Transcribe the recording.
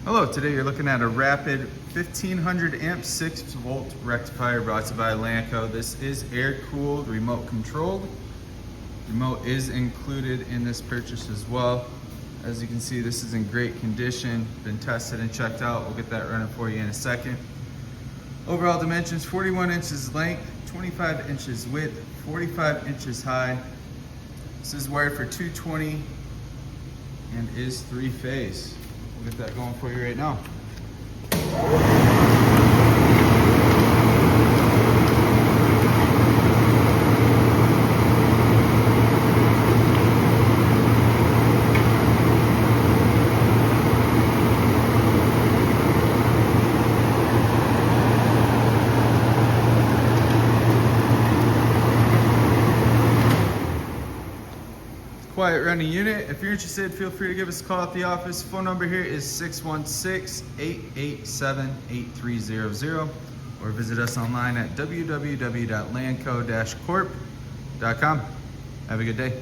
Hello, today you're looking at a rapid 1500 amp 6 volt rectifier brought to you by Lanco. This is air cooled, remote controlled. Remote is included in this purchase as well. As you can see, this is in great condition, been tested and checked out. We'll get that running for you in a second. Overall dimensions, 41 inches length, 25 inches width, 45 inches high. This is wired for 220 and is 3-phase. We'll get that going for you right now. Quiet running unit. If you're interested, feel free to give us a call at the office. Phone number here is 616-887-8300 or visit us online at www.lanco-corp.com. Have a good day.